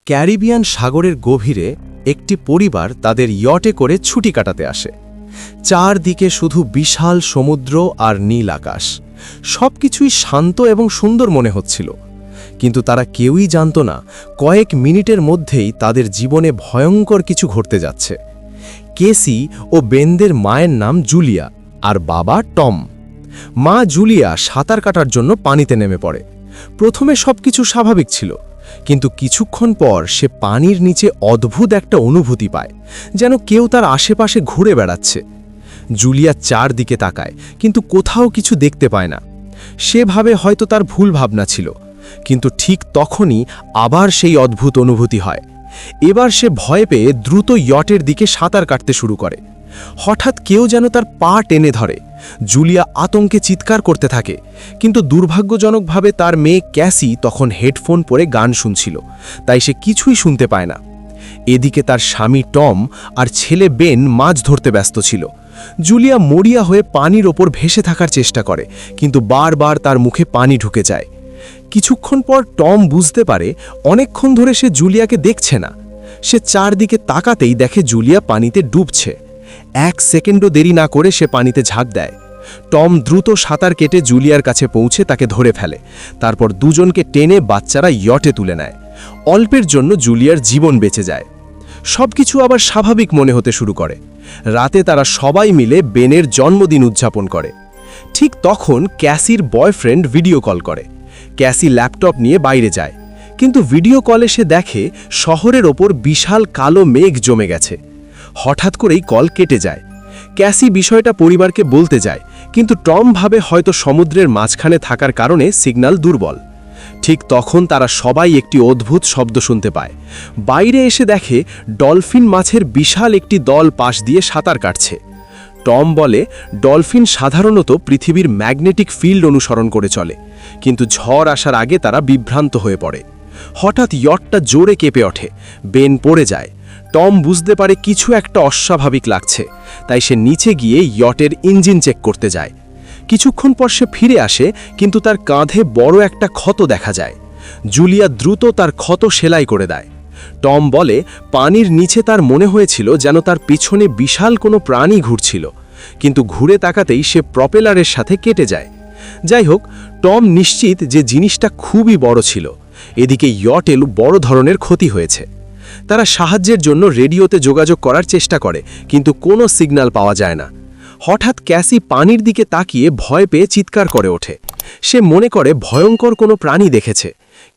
Caribbean সাগরের গভীরে একটি পরিবার তাদের ইয়টে করে ছুটি কাটাতে আসে। চারদিকে শুধু বিশাল সমুদ্র আর নীল আকাশ। সবকিছুই শান্ত এবং সুন্দর মনে হচ্ছিল, কিন্তু তারা কেউই জানত না কয়েক মিনিটের মধ্যেই তাদের জীবনে ভয়ঙ্কর কিছু ঘটতে যাচ্ছে। কেসি ও বেনদের মায়ের নাম জুলিয়া আর বাবা টম। মা জুলিয়া সাঁতার কাটার জন্য পানিতে নেমে পড়ে। প্রথমে সবকিছু স্বাভাবিক ছিল, কিন্তু কিছুক্ষণ পর সে পানির নিচে অদ্ভুত একটা অনুভূতি পায়, যেন কেউ তার আশেপাশে ঘুরে বেড়াচ্ছে। জুলিয়া চারদিকে তাকায়, কিন্তু কোথাও কিছু দেখতে পায় না। সে ভাবে হয়তো তার ভুল ভাবনা ছিল, কিন্তু ঠিক তখনই আবার সেই অদ্ভুত অনুভূতি হয়। এবার সে ভয় পেয়ে দ্রুত ইয়টের দিকে সাঁতার কাটতে শুরু করে। হঠাৎ কেউ যেন তার পা টেনে ধরে। জুলিয়া আতঙ্কে চিৎকার করতে থাকে, কিন্তু দুর্ভাগ্যজনকভাবে তার মেয়ে ক্যাসি তখন হেডফোন পরে গান শুনছিল, তাই সে কিছুই শুনতে পায় না। এদিকে তার স্বামী টম আর ছেলে বেন মাছ ধরতে ব্যস্ত ছিল। জুলিয়া মরিয়া হয়ে পানির ওপর ভেসে থাকার চেষ্টা করে, কিন্তু বারবার তার মুখে পানি ঢুকে যায়। কিছুক্ষণ পর টম বুঝতে পারে অনেকক্ষণ ধরে সে জুলিয়াকে দেখছে না। সে চারদিকে তাকাতেই দেখে জুলিয়া পানিতে ডুবছে। 1 সেকেন্ডও দেরি না করে সে পানিতে ঝাঁপ দেয়। টম দ্রুত সাঁতার কেটে জুলিয়ার কাছে পৌঁছে তাকে ধরে ফেলে। তারপর দুজনকে টেনে বাচ্চারা ইয়টে তুলে নেয়। অল্পের জন্য জুলিয়ার জীবন বেঁচে যায়। সবকিছু আবার স্বাভাবিক মনে হতে শুরু করে। রাতে তারা সবাই মিলে বেনের জন্মদিন উদযাপন করে। ঠিক তখন ক্যাসির বয়ফ্রেন্ড ভিডিও কল করে। ক্যাসি ল্যাপটপ নিয়ে বাইরে যায়, কিন্তু ভিডিও কলে সে দেখে শহরের ওপর বিশাল কালো মেঘ জমে গেছে। হঠাৎ করেই কল কেটে যায়। ক্যাসি বিষয়টা পরিবারকে বলতে যায়, কিন্তু টম ভাবে হয়তো সমুদ্রের মাঝখানে থাকার কারণে সিগন্যাল দুর্বল। ঠিক তখন তারা সবাই একটি অদ্ভুত শব্দ শুনতে পায়। বাইরে এসে দেখে ডলফিন মাছের বিশাল একটি দল পাশ দিয়ে সাঁতার কাটছে। টম বলে ডলফিন সাধারণত পৃথিবীর ম্যাগনেটিক ফিল্ড অনুসরণ করে চলে, কিন্তু ঝড় আসার আগে তারা বিভ্রান্ত হয়ে পড়ে। হঠাৎ ইয়টটা জোরে কেঁপে ওঠে। বেন পড়ে যায়। টম বুঝতে পারে কিছু একটা অস্বাভাবিক লাগছে, তাই সে নিচে গিয়ে ইয়টের ইঞ্জিন চেক করতে যায়। কিছুক্ষণ পর সে ফিরে আসে, কিন্তু তার কাঁধে বড় একটা ক্ষত দেখা যায়। জুলিয়া দ্রুত তার ক্ষত সেলাই করে দেয়। টম বলে পানির নিচে তার মনে হয়েছিল যেন তার পিছনে বিশাল কোনো প্রাণী ঘুরছিল, কিন্তু ঘুরে তাকাতেই সে প্রপেলারের সাথে কেটে যায়। যাই হোক, টম নিশ্চিত যে জিনিসটা খুবই বড় ছিল। এদিকে ইয়টের বড় ধরনের ক্ষতি হয়েছে। তারা সাহায্যের জন্য রেডিওতে যোগাযোগ করার চেষ্টা করে, কিন্তু কোনো সিগন্যাল পাওয়া যায় না। হঠাৎ ক্যাসি পানির দিকে তাকিয়ে ভয় পেয়ে চিৎকার করে ওঠে। সে মনে করে ভয়ঙ্কর কোনো প্রাণী দেখেছে,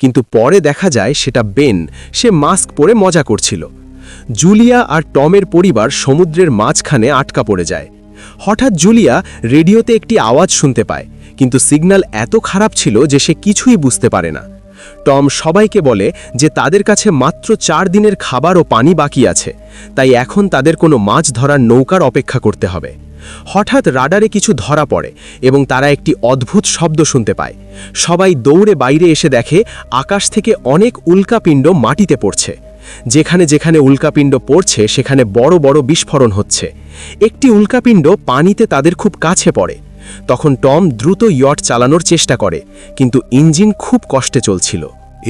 কিন্তু পরে দেখা যায় সেটা বেন। সে মাস্ক পরে মজা করছিল। জুলিয়া আর টমের পরিবার সমুদ্রের মাঝখানে আটকা পড়ে যায়। হঠাৎ জুলিয়া রেডিওতে একটি আওয়াজ শুনতে পায়, কিন্তু সিগন্যাল এত খারাপ ছিল যে সে কিছুই বুঝতে পারে না। টম সবাইকে বলে যে তাদের কাছে মাত্র 4 দিনের খাবার ও পানি বাকি আছে, তাই এখন তাদের কোনো মাছ ধরার নৌকার অপেক্ষা করতে হবে। হঠাৎ রাডারে কিছু ধরা পড়ে এবং তারা একটি অদ্ভুত শব্দ শুনতে পায়। সবাই দৌড়ে বাইরে এসে দেখে আকাশ থেকে অনেক উল্কাপিণ্ড মাটিতে পড়ছে। যেখানে যেখানে উল্কাপিণ্ড পড়ছে সেখানে বড় বড় বিস্ফোরণ হচ্ছে। একটি উল্কাপিণ্ড পানিতে তাদের খুব কাছে পড়ে। তখন টম দ্রুত ইয়ট চালানোর চেষ্টা করে, কিন্তু ইঞ্জিন খুব কষ্টে চলছিল।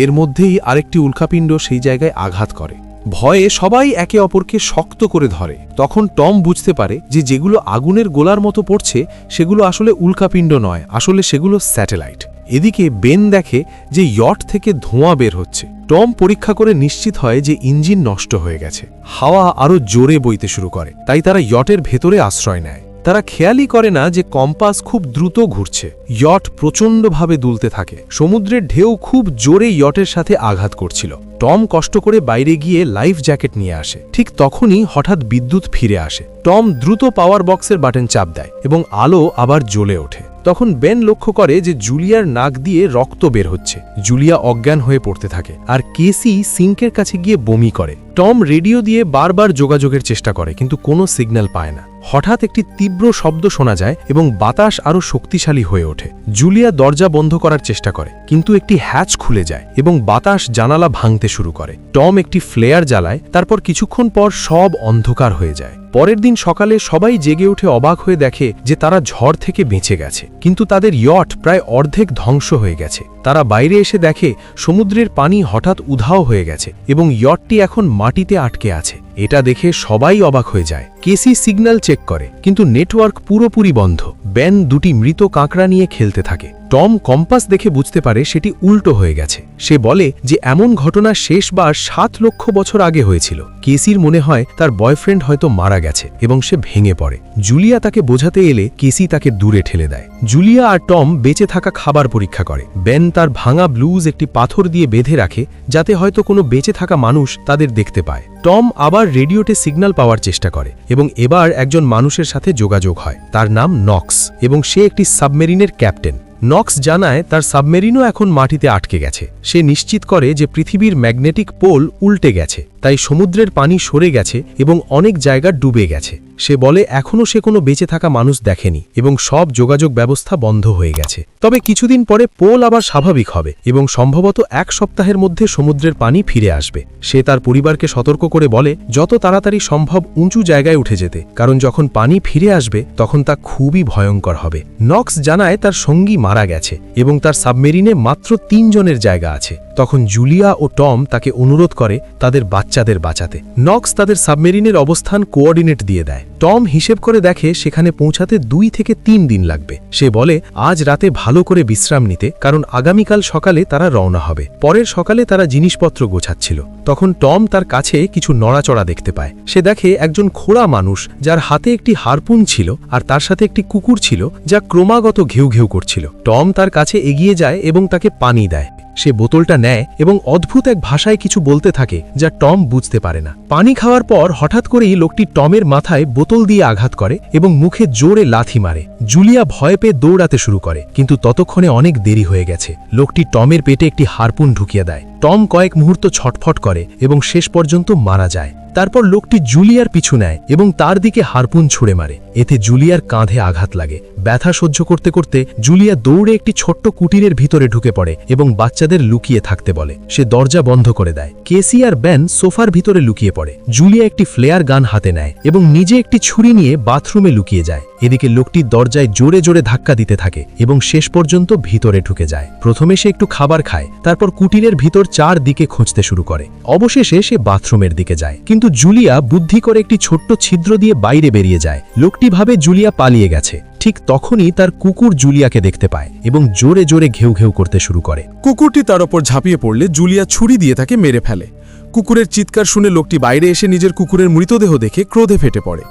এর মধ্যেই আরেকটি উল্কাপিণ্ড সেই জায়গায় আঘাত করে। ভয়ে সবাই একে অপরকে শক্ত করে ধরে। তখন টম বুঝতে পারে যে যেগুলো আগুনের গোলার মতো পড়ছে সেগুলো আসলে উল্কাপিণ্ড নয়, আসলে সেগুলো স্যাটেলাইট। এদিকে বেন দেখে যে ইয়ট থেকে ধোঁয়া বের হচ্ছে। টম পরীক্ষা করে নিশ্চিত হয় যে ইঞ্জিন নষ্ট হয়ে গেছে। হাওয়া আরও জোরে বইতে শুরু করে, তাই তারা ইয়টের ভেতরে আশ্রয় নেয়। তারা খেয়ালই করে না যে কম্পাস খুব দ্রুত ঘুরছে। ইয়ট প্রচণ্ডভাবে দুলতে থাকে। সমুদ্রের ঢেউ খুব জোরে ইয়টের সাথে আঘাত করছিল। টম কষ্ট করে বাইরে গিয়ে লাইফ জ্যাকেট নিয়ে আসে। ঠিক তখনই হঠাৎ বিদ্যুৎ ফিরে আসে। টম দ্রুত পাওয়ার বক্সের বাটন চাপ দেয় এবং আলো আবার জ্বলে ওঠে। তখন বেন লক্ষ্য করে যে জুলিয়ার নাক দিয়ে রক্ত বের হচ্ছে। জুলিয়া অজ্ঞান হয়ে পড়তে থাকে, আর কেসি সিঙ্কের কাছে গিয়ে বমি করে। টম রেডিও দিয়ে বারবার যোগাযোগের চেষ্টা করে, কিন্তু কোনো সিগন্যাল পায় না। হঠাৎ একটি তীব্র শব্দ শোনা যায় এবং বাতাস আরও শক্তিশালী হয়ে ওঠে। জুলিয়া দরজা বন্ধ করার চেষ্টা করে, কিন্তু একটি হ্যাচ খুলে যায় এবং বাতাস জানালা ভাঙতে শুরু করে। টম একটি ফ্লেয়ার জ্বালায়, তারপর কিছুক্ষণ পর সব অন্ধকার হয়ে যায়। পরের দিন সকালে সবাই জেগে উঠে অবাক হয়ে দেখে যে তারা ঝড় থেকে বেঁচে গেছে, কিন্তু তাদের ইয়ট প্রায় অর্ধেক ধ্বংস হয়ে গেছে। তারা বাইরে এসে দেখে সমুদ্রের পানি হঠাৎ উধাও হয়ে গেছে এবং ইয়টটি এখন মাটিতে আটকে আছে। এটা দেখে সবাই অবাক হয়ে যায়। কেসি সিগন্যাল চেক করে, কিন্তু নেটওয়ার্ক পুরোপুরি বন্ধ। বেন দুটি মৃত কাঁকড়া নিয়ে খেলতে থাকে। টম কম্পাস দেখে বুঝতে পারে সেটি উল্টো হয়ে গেছে। সে বলে যে এমন ঘটনা শেষবার 7 লক্ষ বছর আগে হয়েছিল। কেসির মনে হয় তার বয়ফ্রেন্ড হয়তো মারা গেছে এবং সে ভেঙে পড়ে। জুলিয়া তাকে বোঝাতে এলে কেসি তাকে দূরে ঠেলে দেয়। জুলিয়া আর টম বেঁচে থাকা খাবার পরীক্ষা করে। বেন তার ভাঙা ব্লুজ একটি পাথর দিয়ে বেঁধে রাখে, যাতে হয়তো কোনো বেঁচে থাকা মানুষ তাদের দেখতে পায়। টম আবার রেডিওতে সিগন্যাল পাওয়ার চেষ্টা করে এবং এবার একজন মানুষের সাথে যোগাযোগ হয়। তার নাম নক্স এবং সে একটি সাবমেরিনের ক্যাপ্টেন। নক্স জানায় তার সাবমেরিনও এখন মাটিতে আটকে গেছে। সে নিশ্চিত করে যে পৃথিবীর ম্যাগনেটিক পোল উল্টে গেছে, তাই সমুদ্রের পানি সরে গেছে এবং অনেক জায়গা ডুবে গেছে। সে বলে এখনও সে কোনো বেঁচে থাকা মানুষ দেখেনি এবং সব যোগাযোগ ব্যবস্থা বন্ধ হয়ে গেছে। তবে কিছুদিন পরে পোল আবার স্বাভাবিক হবে এবং সম্ভবত 1 সপ্তাহের মধ্যে সমুদ্রের পানি ফিরে আসবে। সে তার পরিবারকে সতর্ক করে বলে যত তাড়াতাড়ি সম্ভব উঁচু জায়গায় উঠে যেতে, কারণ যখন পানি ফিরে আসবে তখন তা খুবই ভয়ঙ্কর হবে। নক্স জানায় তার সঙ্গী মারা গেছে এবং তার সাবমেরিনে মাত্র 3 জনের জায়গা আছে। তখন জুলিয়া ও টম তাকে অনুরোধ করে তাদের বাচ্চাদের বাঁচাতে। নক্স তাদের সাবমেরিনের অবস্থান কোঅর্ডিনেট দিয়ে দেয়। টম হিসেব করে দেখে সেখানে পৌঁছাতে 2 থেকে 3 দিন লাগবে। সে বলে আজ রাতে ভালো করে বিশ্রাম নিতে, কারণ আগামীকাল সকালে তারা রওনা হবে। পরের সকালে তারা জিনিসপত্র গোছাচ্ছিল। তখন টম তার কাছে কিছু নড়াচড়া দেখতে পায়। সে দেখে একজন খোড়া মানুষ যার হাতে একটি হারপুন ছিল আর তার সাথে একটি কুকুর ছিল যা ক্রমাগত ঘেউ ঘেউ করছিল। টম তার কাছে এগিয়ে যায় এবং তাকে পানি দেয়। সে বোতলটা নেয় এবং অদ্ভুত এক ভাষায় কিছু বলতে থাকে যা টম বুঝতে পারে না। পানি খাওয়ার পর হঠাৎ করেই লোকটি টমের মাথায় বোতল দিয়ে আঘাত করে এবং মুখে জোরে লাথি মারে। জুলিয়া ভয় পেয়ে দৌড়াতে শুরু করে, কিন্তু ততক্ষণে অনেক দেরি হয়ে গেছে। লোকটি টমের পেটে একটি হারপুন ঢুকিয়ে দেয়। টম কয়েক মুহূর্ত ছটফট করে এবং শেষ পর্যন্ত মারা যায়। তারপর লোকটি জুলিয়ার পিছু নেয় এবং তার দিকে হারপুন ছুঁড়ে মারে। এতে জুলিয়ার কাঁধে আঘাত লাগে। ব্যথা সহ্য করতে করতে জুলিয়া দৌড়ে একটি ছোট্ট কুটিরের ভিতরে ঢুকে পড়ে এবং বাচ্চাদের লুকিয়ে থাকতে বলে। সে দরজা বন্ধ করে দেয়। কেসি আর বেন সোফার ভিতরে লুকিয়ে পড়ে। জুলিয়া একটি ফ্লেয়ার গান হাতে নেয় এবং নিজে একটি ছুরি নিয়ে বাথরুমে লুকিয়ে যায়। এদিকে লোকটি দরজায় জোরে জোরে ধাক্কা দিতে থাকে এবং শেষ পর্যন্ত ভিতরে ঢুকে যায়। প্রথমে সে একটু খাবার খায়, তারপর কুটিরের ভিতর 4 দিকে খুঁজতে শুরু করে। অবশেষে সে বাথরুমের দিকে যায়, কিন্তু জুলিয়া বুদ্ধি করে একটি ছোট্ট ছিদ্র দিয়ে বাইরে বেরিয়ে যায়। লোকটি ভাবে জুলিয়া পালিয়ে গেছে। ঠিক তখনই তার কুকুর জুলিয়াকে দেখতে পায় এবং জোরে জোরে ঘেউ ঘেউ করতে শুরু করে। কুকুরটি তার ওপর ঝাঁপিয়ে পড়লে জুলিয়া ছুরি দিয়ে তাকে মেরে ফেলে। কুকুরের চিৎকার শুনে লোকটি বাইরে এসে নিজের কুকুরের মৃতদেহ দেখে ক্রোধে ফেটে পড়ে।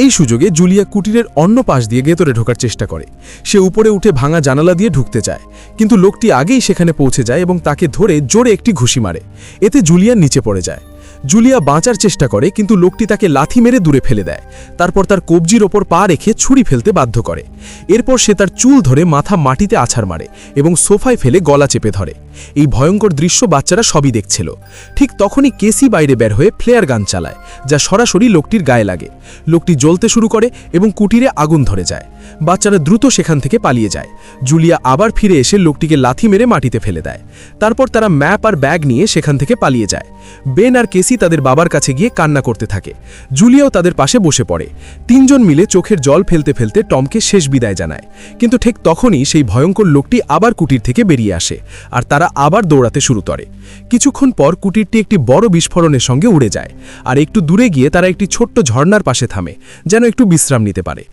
এই সুযোগে জুলিয়া কুটিরের অন্য পাশ দিয়ে ভেতরে ঢোকার চেষ্টা করে। সে উপরে উঠে ভাঙা জানালা দিয়ে ঢুকতে চায়, কিন্তু লোকটি আগেই সেখানে পৌঁছে যায় এবং তাকে ধরে জোরে একটি ঘুষি মারে। এতে জুলিয়া নিচে পড়ে যায়। জুলিয়া বাঁচার চেষ্টা করে, কিন্তু লোকটি তাকে লাথি মেরে দূরে ফেলে দেয়। তারপর তার কবজির ওপর পা রেখে ছুরি ফেলতে বাধ্য করে। এরপর সে তার চুল ধরে মাথা মাটিতে আছাড় মারে এবং সোফায় ফেলে গলা চেপে ধরে। এই ভয়ঙ্কর দৃশ্য বাচ্চারা সবই দেখছিল। ঠিক তখনই কেসি বাইরে বের হয়ে ফ্লেয়ার গান চালায়, যা সরাসরি লোকটির গায়ে লাগে। লোকটি জ্বলতে শুরু করে এবং কুটিরে আগুন ধরে যায়। বাচ্চারা দ্রুত সেখান থেকে পালিয়ে যায়। জুলিয়া আবার ফিরে এসে লোকটিকে লাথি মেরে মাটিতে ফেলে দেয়। তারপর তারা ম্যাপ আর ব্যাগ নিয়ে সেখান থেকে পালিয়ে যায়। বেন আর কেসি তাদের বাবার কাছে গিয়ে কান্না করতে থাকে। জুলিয়াও তাদের পাশে বসে পড়ে। 3 জন মিলে চোখের জল ফেলতে ফেলতে টমকে শেষ বিদায় জানায়। কিন্তু ঠিক তখনই সেই ভয়ঙ্কর লোকটি আবার কুটির থেকে বেরিয়ে আসে আর তারা আবার দৌড়াতে শুরু করে। কিছুক্ষণ পর কুটিরটি একটি বড় বিস্ফোরণের সঙ্গে উড়ে যায় আর একটু দূরে গিয়ে তারা একটি ছোট্ট ঝর্ণার পাশে থামে, যেন একটু বিশ্রাম নিতে পারে।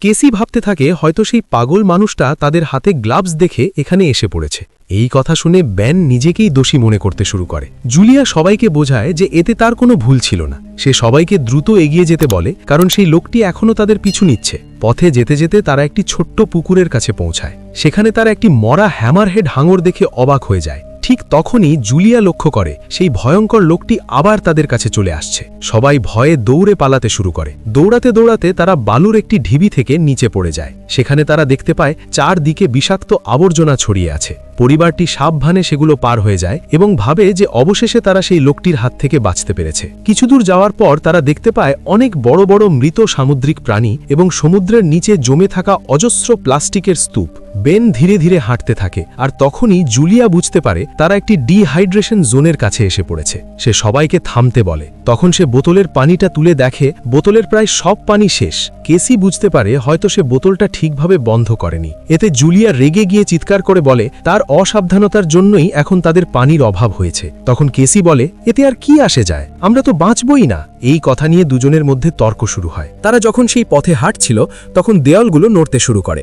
কেসি ভাবতে থাকে হয়তো সেই পাগল মানুষটা তাদের হাতে গ্লাভস দেখে এখানে এসে পড়েছে। এই কথা শুনে বেন নিজেকেই দোষী মনে করতে শুরু করে। জুলিয়া সবাইকে বোঝায় যে এতে তার কোনো ভুল ছিল না। সে সবাইকে দ্রুত এগিয়ে যেতে বলে, কারণ সেই লোকটি এখনও তাদের পিছু নিচ্ছে। পথে যেতে যেতে তারা একটি ছোট্ট পুকুরের কাছে পৌঁছায়। সেখানে তারা একটি মরা হ্যামারহেড হাঙর দেখে অবাক হয়ে যায়। ঠিক তখনই জুলিয়া লক্ষ্য করে সেই ভয়ঙ্কর লোকটি আবার তাদের কাছে চলে আসছে। সবাই ভয়ে দৌড়ে পালাতে শুরু করে। দৌড়াতে দৌড়াতে তারা বালুর একটি ঢিবি থেকে নিচে পড়ে যায়। সেখানে তারা দেখতে পায় 4 দিকে বিষাক্ত আবর্জনা ছড়িয়ে আছে। পরিবারটি সাবধানে সেগুলো পার হয়ে যায় এবং ভাবে যে অবশেষে তারা সেই লোকটির হাত থেকে বাঁচতে পেরেছে। কিছু দূর যাওয়ার পর তারা দেখতে পায় অনেক বড় বড় মৃত সামুদ্রিক প্রাণী এবং সমুদ্রের নিচে জমে থাকা অজস্র প্লাস্টিকের স্তূপ। বেন ধীরে ধীরে হাঁটতে থাকে, আর তখনই জুলিয়া বুঝতে পারে তারা একটি ডিহাইড্রেশন জোনের কাছে এসে পড়েছে। সে সবাইকে থামতে বলে। তখন সে বোতলের পানিটা তুলে দেখে বোতলের প্রায় সব পানি শেষ। কেসি বুঝতে পারে হয়তো সে বোতলটা ঠিকভাবে বন্ধ করেনি। এতে জুলিয়া রেগে গিয়ে চিৎকার করে বলে তার অসাবধানতার জন্যই এখন তাদের পানির অভাব হয়েছে। তখন কেসি বলে, এতে আর কি আসে যায়, আমরা তো বাঁচবই না। এই কথা নিয়ে দুজনের মধ্যে তর্ক শুরু হয়। তারা যখন সেই পথে হাঁটছিল তখন দেয়ালগুলো নড়তে শুরু করে।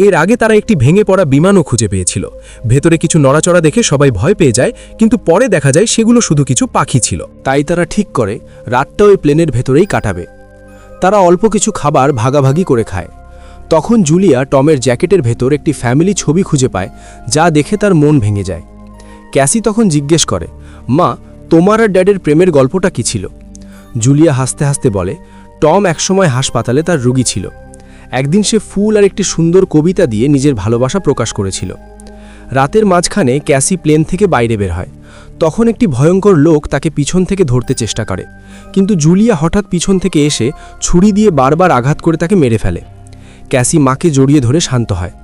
এর আগে তারা একটি ভেঙে পড়া বিমানও খুঁজে পেয়েছিল। ভেতরে কিছু নড়াচড়া দেখে সবাই ভয় পেয়ে যায়, কিন্তু পরে দেখা যায় সেগুলো শুধু কিছু পাখি ছিল। তাই তারা ঠিক করে রাতটা ওই প্লেনের ভেতরেই কাটাবে। তারা অল্প কিছু খাবার ভাগাভাগি করে খায়। তখন জুলিয়া টমের জ্যাকেটের ভেতর একটি ফ্যামিলি ছবি খুঁজে পায়, যা দেখে তার মন ভেঙে যায়। ক্যাসি তখন জিজ্ঞেস করে, মা, তোমার আর ড্যাডের প্রেমের গল্পটা কি ছিল? জুলিয়া হাসতে হাসতে বলে, টম একসময় হাসপাতালে তার রোগী ছিল। একদিন সে ফুল আর একটি সুন্দর কবিতা দিয়ে নিজের ভালোবাসা প্রকাশ করেছিল। রাতের মাঝখানে ক্যাসি প্লেন থেকে বাইরে বের হয়। তখন একটি ভয়ঙ্কর লোক তাকে পিছন থেকে ধরতে চেষ্টা করে, কিন্তু জুলিয়া হঠাৎ পিছন থেকে এসে ছুরি দিয়ে বারবার আঘাত করে তাকে মেরে ফেলে। ক্যাসি মাকে জড়িয়ে ধরে শান্ত হয়।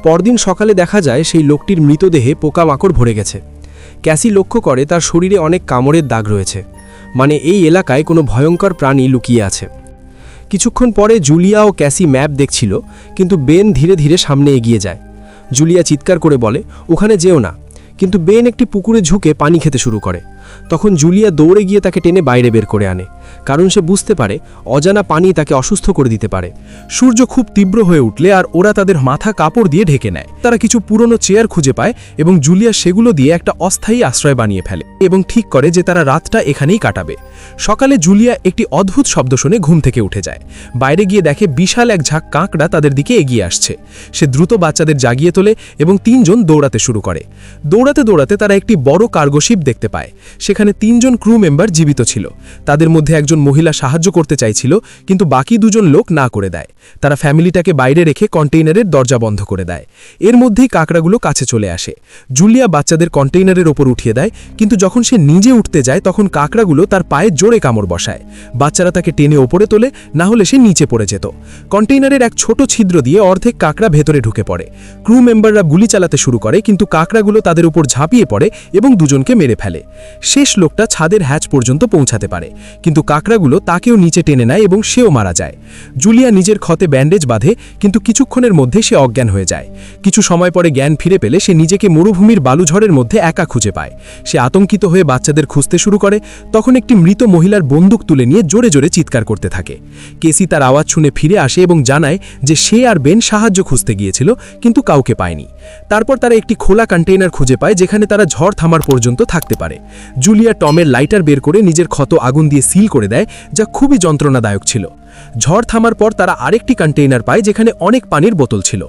পরদিন সকালে দেখা যায় সেই লোকটির মৃতদেহে পোকামাকড় ভরে গেছে। ক্যাসি লক্ষ্য করে তার শরীরে অনেক কামড়ের দাগ রয়েছে, মানে এই এলাকায় কোনো ভয়ঙ্কর প্রাণী লুকিয়ে আছে। কিছুক্ষণ পরে জুলিয়া ও ক্যাসি ম্যাপ দেখছিল, কিন্তু বেন ধীরে ধীরে সামনে এগিয়ে যায়। জুলিয়া চিৎকার করে বলে, ওখানে যেও না, কিন্তু বেন একটি পুকুরে ঝুঁকে পানি খেতে শুরু করে। তখন জুলিয়া দৌড়ে গিয়ে তাকে টেনে বাইরে বের করে আনে, কারণ সে বুঝতে পারে অজানা পানি তাকে অসুস্থ করে দিতে পারে। সূর্য খুব তীব্র হয়ে উঠলে আর ওরা তাদের মাথা কাপড় দিয়ে ঢেকে নেয়। তারা কিছু পুরনো চেয়ার খুঁজে পায় এবং জুলিয়া সেগুলো দিয়ে একটা অস্থায়ী আশ্রয় বানিয়ে ফেলে এবং ঠিক করে যে তারা রাতটা এখানেই কাটাবে। সকালে জুলিয়া একটি অদ্ভুত শব্দ শুনে ঘুম থেকে উঠে যায়। বাইরে গিয়ে দেখে বিশাল এক ঝাঁক কাঁকড়া তাদের দিকে এগিয়ে আসছে। সে দ্রুত বাচ্চাদের জাগিয়ে তোলে এবং তিনজন দৌড়াতে শুরু করে। দৌড়াতে দৌড়াতে তারা একটি বড় কার্গো শিপ দেখতে পায়। সেখানে 3 জন ক্রু মেম্বার জীবিত ছিল। তাদের মধ্যে একজন মহিলা সাহায্য করতে চাইছিল, কিন্তু বাকি 2 জন লোক না করে দেয়। তারা ফ্যামিলিটাকে বাইরে রেখে কন্টেইনারের দরজা বন্ধ করে দেয়। এর মধ্যেই কাঁকড়াগুলো কাছে চলে আসে। জুলিয়া বাচ্চাদের কন্টেইনারের ওপর উঠিয়ে দেয়, কিন্তু যখন সে নিজে উঠতে যায় তখন কাঁকড়াগুলো তার পায়ে জোরে কামড় বসায়। বাচ্চারা তাকে টেনে ওপরে তোলে, না হলে সে নিচে পড়ে যেত। কন্টেইনারের এক ছোট ছিদ্র দিয়ে অর্ধেক কাঁকড়া ভেতরে ঢুকে পড়ে। ক্রু মেম্বাররা গুলি চালাতে শুরু করে, কিন্তু কাঁকড়াগুলো তাদের উপর ঝাঁপিয়ে পড়ে এবং 2 জনকে মেরে ফেলে। শেষ লোকটা ছাদের হ্যাচ পর্যন্ত পৌঁছাতে পারে, কিন্তু কাঁকড়াগুলো তাকেও নিচে টেনে নেয় এবং সেও মারা যায়। জুলিয়া নিজের ক্ষতে ব্যান্ডেজ বাঁধে, কিন্তু কিছুক্ষণের মধ্যে সে অজ্ঞান হয়ে যায়। কিছু সময় পরে জ্ঞান ফিরে পেলে সে নিজেকে মরুভূমির বালুঝড়ের মধ্যে একা খুঁজে পায়। সে আতঙ্কিত হয়ে বাচ্চাদের খুঁজতে শুরু করে। তখন একটি মৃত মহিলার বন্দুক তুলে নিয়ে জোরে জোরে চিৎকার করতে থাকে। কেসি তার আওয়াজ শুনে ফিরে আসে এবং জানায় যে সে আর বেন সাহায্য খুঁজতে গিয়েছিল, কিন্তু কাউকে পায়নি। তারপর তারা একটি খোলা কন্টেইনার খুঁজে পায়, যেখানে তারা ঝড় থামার পর্যন্ত থাকতে পারে। জুলিয়া টমের লাইটার বের করে নিজের ক্ষত আগুন দিয়ে সিল করে দেয়, যা খুবই যন্ত্রণাদায়ক ছিল। ঝড় থামার পর তারা আরেকটি কন্টেইনার পায়, যেখানে অনেক পানির বোতল ছিল।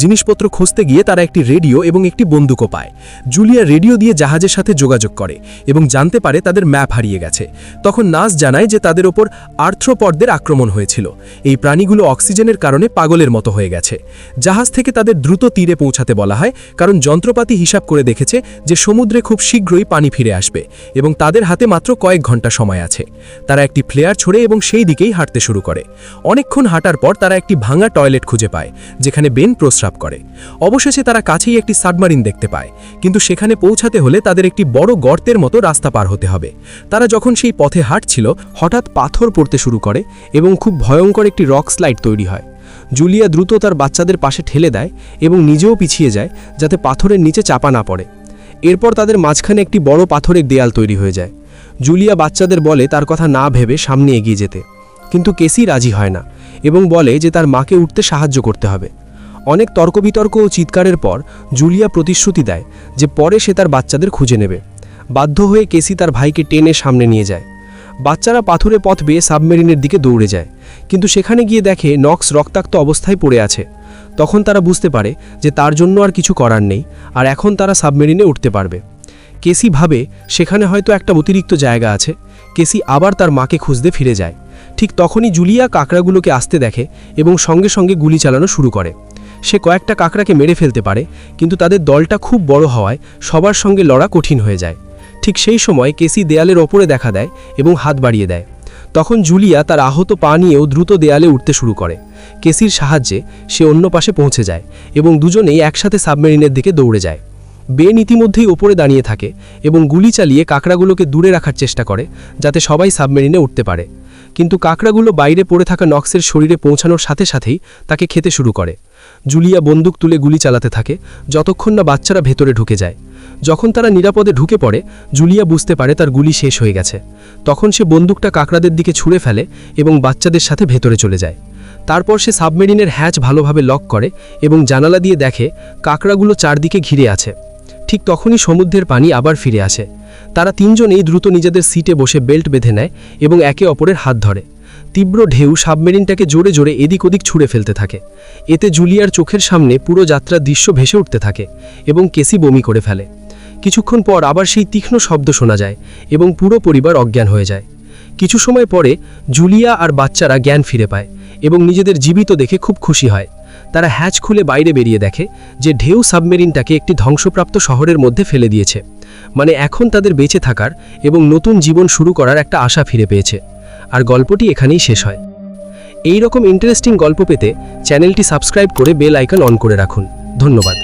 জিনিসপত্র খুঁজতে গিয়ে তারা একটি রেডিও এবং একটি বন্দুকও পায়। জুলিয়া রেডিও দিয়ে জাহাজের সাথে যোগাযোগ করে এবং জানতে পারে তাদের ম্যাপ হারিয়ে গেছে। তখন নাস জানায় যে তাদের ওপর আর্থ্রোপডদের আক্রমণ হয়েছিল। এই প্রাণীগুলো অক্সিজেনের কারণে পাগলের মতো হয়ে গেছে। জাহাজ থেকে তাদের দ্রুত তীরে পৌঁছাতে বলা হয়, কারণ যন্ত্রপাতি হিসাব করে দেখেছে যে সমুদ্রে খুব শীঘ্রই পানি ফিরে আসবে এবং তাদের হাতে মাত্র কয়েক ঘন্টা সময় আছে। তারা একটি ফ্লেয়ার ছোড়ে এবং সেই দিকেই হাঁটতে শুরু করে। অনেকক্ষণ হাঁটার পর তারা একটি ভাঙা টয়লেট খুঁজে পায়, যেখানে বেন প্রস্রাব করে। অবশেষে তারা কাছেই একটি সাবমারিন দেখতে পায়, কিন্তু সেখানে পৌঁছাতে হলে তাদের একটি বড় গর্তের মতো রাস্তা পার হতে হবে। তারা যখন সেই পথে হাঁটছিল, হঠাৎ পাথর পড়তে শুরু করে এবং খুব ভয়ঙ্কর একটি রক স্লাইড তৈরি হয়। জুলিয়া দ্রুত তার বাচ্চাদের পাশে ঠেলে দেয় এবং নিজেও পিছিয়ে যায়, যাতে পাথরের নিচে চাপা না পড়ে। এরপর তাদের মাঝখানে একটি বড় পাথরের দেয়াল তৈরি হয়ে যায়। জুলিয়া বাচ্চাদের বলে তার কথা না ভেবে সামনে এগিয়ে যেতে, কিন্তু কেসি রাজি হয় না এবং বলে যে তার মাকে উঠতে সাহায্য করতে হবে। অনেক তর্কবিতর্ক ও চিৎকারের পর জুলিয়া প্রতিশ্রুতি দেয় যে পরে সে তার বাচ্চাদের খুঁজে নেবে। বাধ্য হয়ে কেসি তার ভাইকে টেনে সামনে নিয়ে যায়। বাচ্চারা পাথুরে পথ বেয়ে সাবমেরিনের দিকে দৌড়ে যায়, কিন্তু সেখানে গিয়ে দেখে নক্স রক্তাক্ত অবস্থায় পড়ে আছে। তখন তারা বুঝতে পারে যে তার জন্য আর কিছু করার নেই, আর এখন তারা সাবমেরিনে উঠতে পারবে। কেসি ভাবে সেখানে হয়তো একটা অতিরিক্ত জায়গা আছে। কেসি আবার তার মাকে খুঁজতে ফিরে যায়। ঠিক তখনই জুলিয়া কাঁকড়াগুলোকে আসতে দেখে এবং সঙ্গে সঙ্গে গুলি চালানো শুরু করে। সে কয়েকটা কাকড়াকে মেরে ফেলতে পারে, কিন্তু তাদের দলটা খুব বড় হওয়ায় সবার সঙ্গে লড়া কঠিন হয়ে যায়। ঠিক সেই সময় কেসি দেয়ালের ওপরে দেখা দেয় এবং হাত বাড়িয়ে দেয়। তখন জুলিয়া তার আহত পা নিয়েও দ্রুত দেয়ালে উঠতে শুরু করে। কেসির সাহায্যে সে অন্য পাশে পৌঁছে যায় এবং দুজনেই একসাথে সাবমেরিনের দিকে দৌড়ে যায়। বেন ইতিমধ্যেই ওপরে দাঁড়িয়ে থাকে এবং গুলি চালিয়ে কাকড়াগুলোকে দূরে রাখার চেষ্টা করে, যাতে সবাই সাবমেরিনে উঠতে পারে। কিন্তু কাকড়াগুলো বাইরে পড়ে থাকা নক্সের শরীরে পৌঁছানোর সাথে সাথেই তাকে খেতে শুরু করে। জুলিয়া বন্দুক তুলে গুলি চালাতে থাকে যতক্ষণ না বাচ্চারা ভেতরে ঢুকে যায়। যখন তারা নিরাপদে ঢুকে পড়ে, জুলিয়া বুঝতে পারে তার গুলি শেষ হয়ে গেছে। তখন সে বন্দুকটা কাকড়াদের দিকে ছুঁড়ে ফেলে এবং বাচ্চাদের সাথে ভেতরে চলে যায়। তারপর সে সাবমেরিনের হ্যাচ ভালোভাবে লক করে এবং জানালা দিয়ে দেখে কাকড়াগুলো চারদিকে ঘিরে আছে। ঠিক তখনই সমুদ্রের পানি আবার ফিরে আসে। তারা তিনজনেই দ্রুত নিজেদের সিটে বসে বেল্ট বেঁধে নেয় এবং একে অপরের হাত ধরে। তীব্র ঢেউ সাবমেরিনটাকে জোরে জোরে এদিক ওদিক ছুঁড়ে ফেলতে থাকে। এতে জুলিয়ার চোখের সামনে পুরো যাত্রার দৃশ্য ভেসে উঠতে থাকে এবং কেসি বমি করে ফেলে। কিছুক্ষণ পর আবার সেই তীক্ষ্ণ শব্দ শোনা যায় এবং পুরো পরিবার অজ্ঞান হয়ে যায়। কিছু সময় পরে জুলিয়া আর বাচ্চারা জ্ঞান ফিরে পায় এবং নিজেদের জীবিত দেখে খুব খুশি হয়। তারা হ্যাচ খুলে বাইরে বেরিয়ে দেখে যে ঢেউ সাবমেরিনটাকে একটি ধ্বংসপ্রাপ্ত শহরের মধ্যে ফেলে দিয়েছে। মানে এখন তাদের বেঁচে থাকার এবং নতুন জীবন শুরু করার একটা আশা ফিরে পেয়েছে। আর গল্পটি এখানেই শেষ হয়। এই রকম ইন্টারেস্টিং গল্প পেতে চ্যানেলটি সাবস্ক্রাইব করে বেল আইকন অন করে রাখুন। ধন্যবাদ।